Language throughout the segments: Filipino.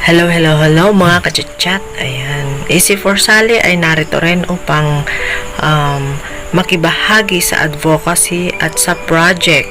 Hello, hello, hello mga kachat-chat. Ayan. AC for Sally ay narito rin upang makibahagi sa advocacy at sa project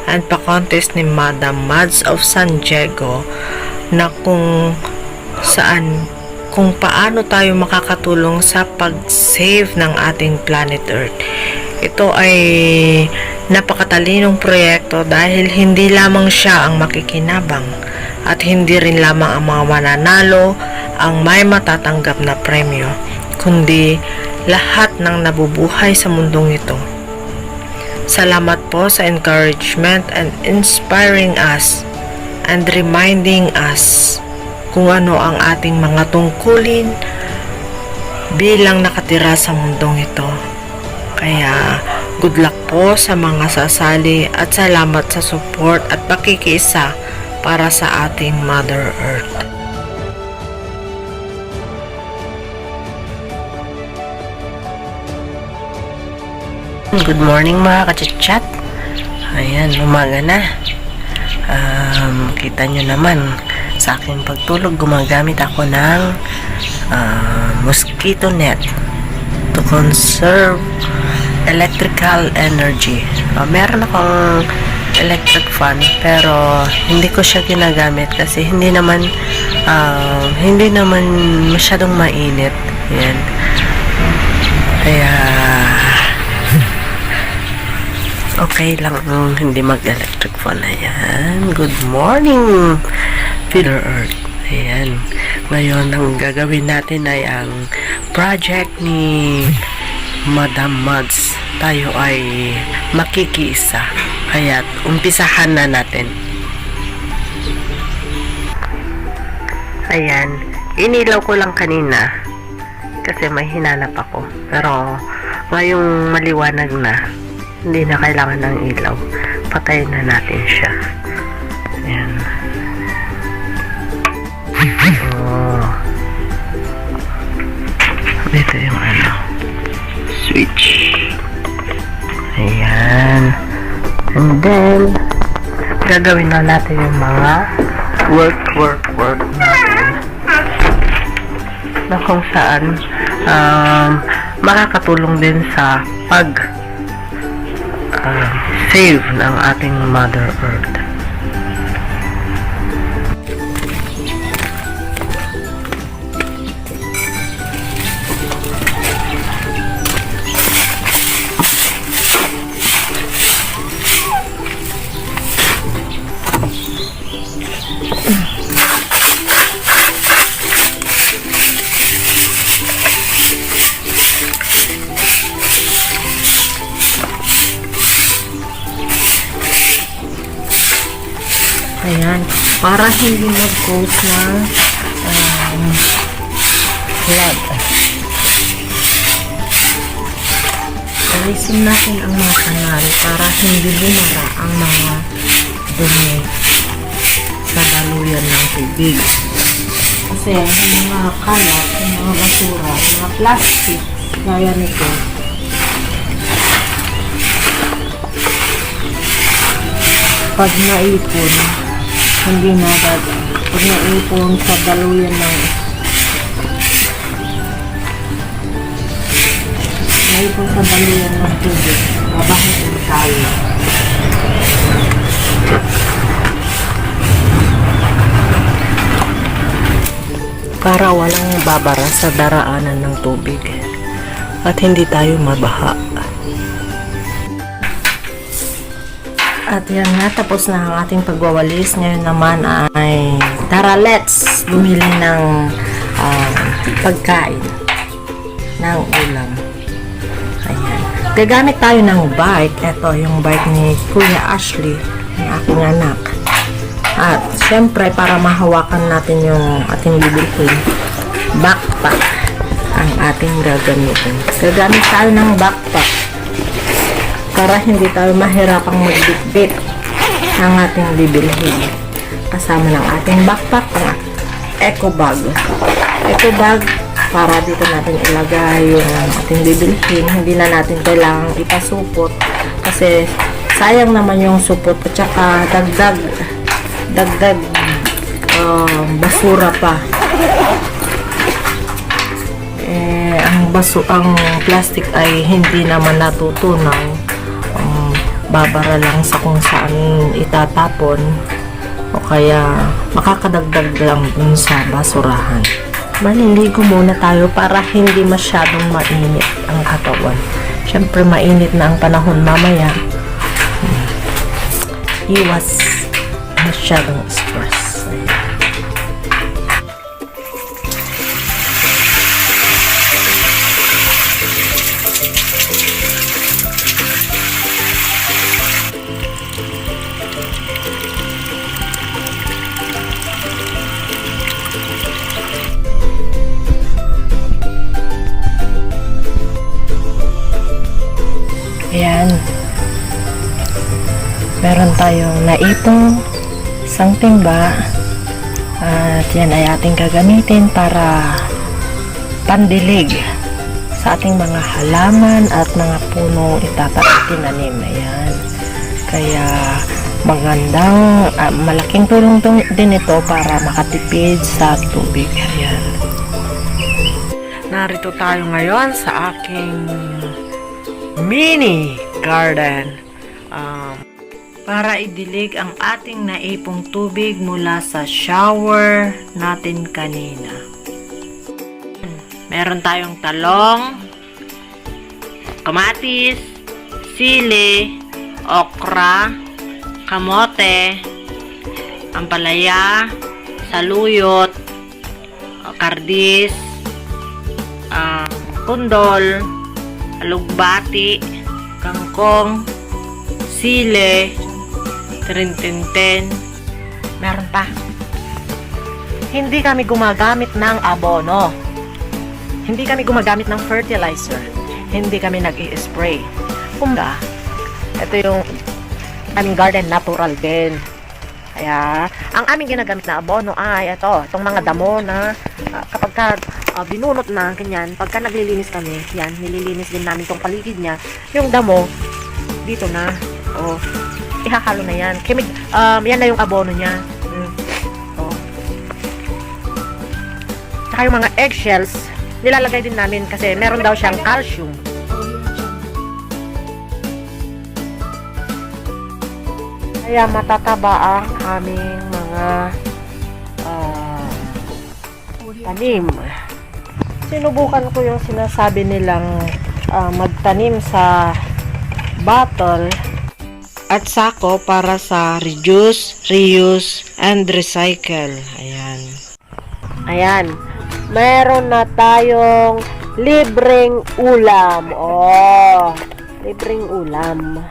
and pa-contest ni Madam Mads of San Diego na kung paano tayo makakatulong sa pag-save ng ating planet Earth. Ito ay napakatalinong proyekto dahil hindi lamang siya ang makikinabang at hindi rin lamang ang mga mananalo ang may matatanggap na premyo, kundi lahat ng nabubuhay sa mundong ito. Salamat po sa encouragement and inspiring us and reminding us kung ano ang ating mga tungkulin bilang nakatira sa mundong ito. Kaya good luck po sa mga sasali at salamat sa support at pakikiisa para sa ating Mother Earth. Good morning mga kachat-chat. Ayan, umaga na. Kita nyo naman sa aking pagtulog, gumagamit ako ng mosquito net to conserve electrical energy. Meron akong electric fan pero hindi ko siya ginagamit kasi hindi naman masyadong mainit. Ayan. Kaya okay lang hindi mag-electric fan. Ayan. Good morning, Mother Earth. Ayan. Ngayon, ang gagawin natin ay ang project ni Madam Mads. Tayo ay makikiisa. Kaya umpisahan na natin. Ayan. Inilaw ko lang kanina kasi may hinanap ako. Pero ngayong maliwanag na, hindi na kailangan ng ilaw. Patayin na natin siya. Ayan. Oh. Dito yung switch. Ayan. And then, gagawin na natin yung mga work natin. Na kung saan, makakatulong din sa save ng ating Mother Earth. Ayan, para hindi mag-cause ng flood. Alisin natin ang mga kanal para hindi bumara ang mga dumi sa daluyan ng tubig. Kasi ang mga kalat, ang mga basura, mga plastic, gaya nito, pag naipon, hindi na pag naipon sa daluyan ng tubig, mabahin tayo. Para walang babara sa daraanan ng tubig at hindi tayo mabaha. At yan nga, tapos na ang ating pagwawalis. Ngayon naman ay tara, let's bumili ng pagkain ng ulam. Ayan. Gagamit tayo ng bike. Ito yung bike ni Kuya Ashley, ng aking anak. At syempre, para mahawakan natin yung ating bibilhin, backpack ang ating gagamitin. Gagamit tayo ng backpack para hindi tayo mahirapang magbitbit ng ating bibilhin. Kasama ng ating backpack ang eco bag. Eco bag para dito natin ilagay yung ating bibilhin. Hindi na natin kailangang ipasupot kasi sayang naman yung supot at saka dagdag basura pa. Ang plastic ay hindi naman natutunaw. Babara lang sa kung saan itatapon o kaya makakadagdag lang dun sa basurahan. Maliligo muna tayo para hindi masyadong mainit ang katawan. Siyempre mainit na ang panahon mamaya. Iwas masyadong stress. Ayan. Meron tayong naipong isang timba. At yan ay ating gagamitin para pandilig sa ating mga halaman at mga puno itatanim. Ayan. Kaya magandang, malaking tulong din ito para makatipid sa tubig. Ayan. Narito tayo ngayon sa aking mini garden para idilig ang ating naipong tubig mula sa shower natin kanina. Meron tayong talong, kamatis, sili, okra, kamote, ampalaya, saluyot, kardis, kundol, alugbati, kangkong, sile, trintinten. Meron pa. Hindi kami gumagamit ng abono. Hindi kami gumagamit ng fertilizer. Hindi kami nag-i-spray. Kumbaga, ito yung aming garden natural din. Kaya, ang aming ginagamit na abono ay itong mga damo na kapag binunot na, ganyan, pagka naglilinis kami, yan, nililinis din namin tong paligid niya, yung damo, dito na, ihahalo na yan. Yan na yung abono niya. Tsaka yung mga eggshells, nilalagay din namin kasi meron daw siyang calcium. Kaya matataba ang aming mga tanim. Sinubukan ko yung sinasabi nilang magtanim sa bottle at sako para sa reduce, reuse, and recycle. Ayan. Ayan. Meron na tayong libreng ulam. Libreng ulam.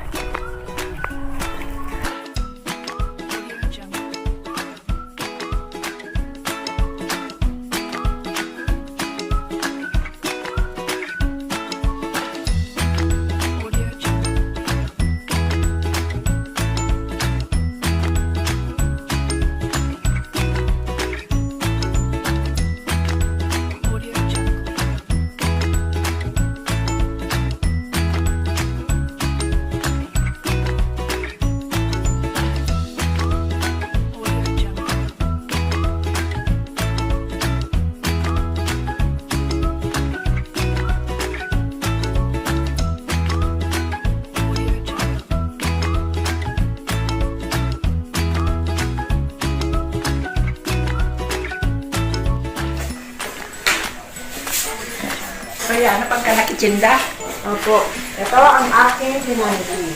Kaya, pagka nakitsinda? Opo. Ito ang aking pinanili.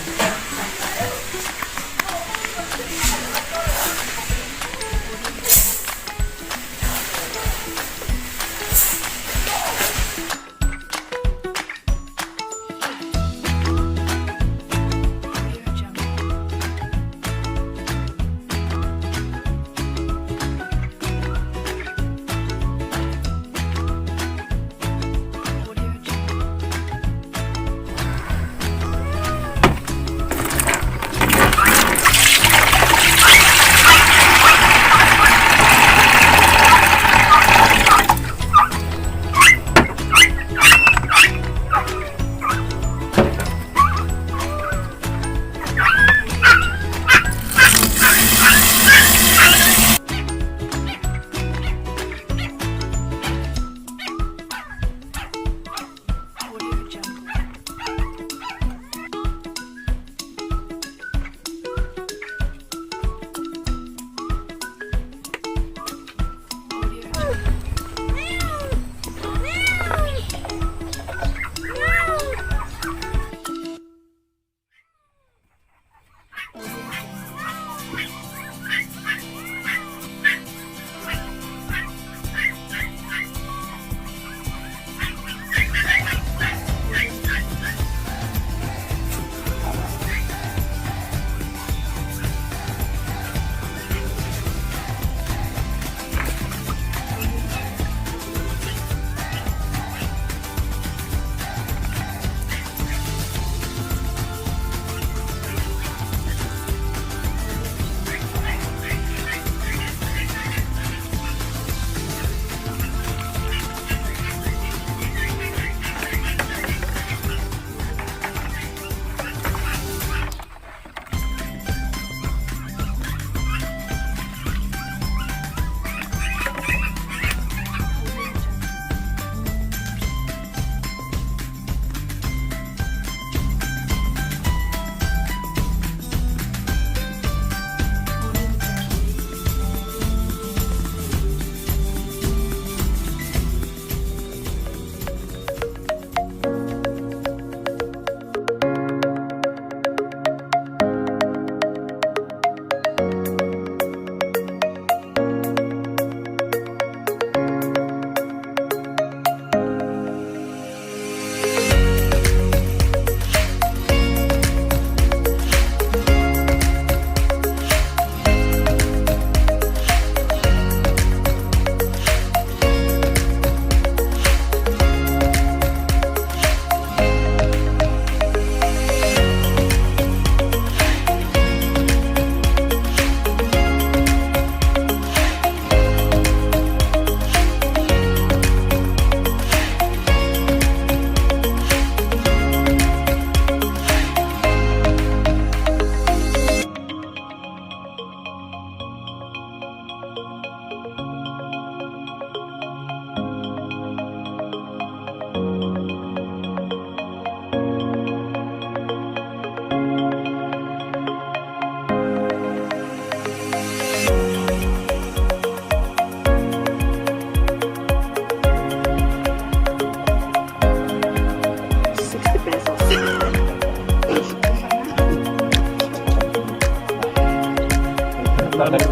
Balik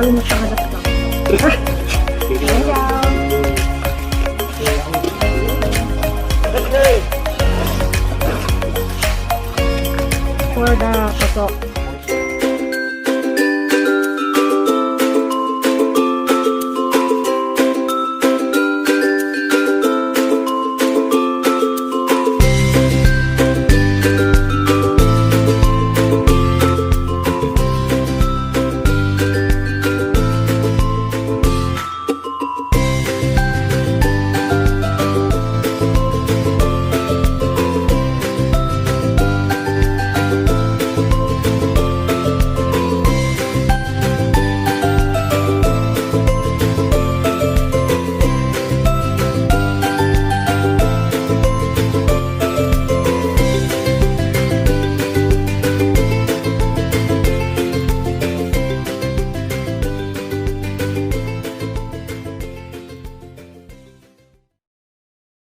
mo sa halat ka. Hello. For the pasok.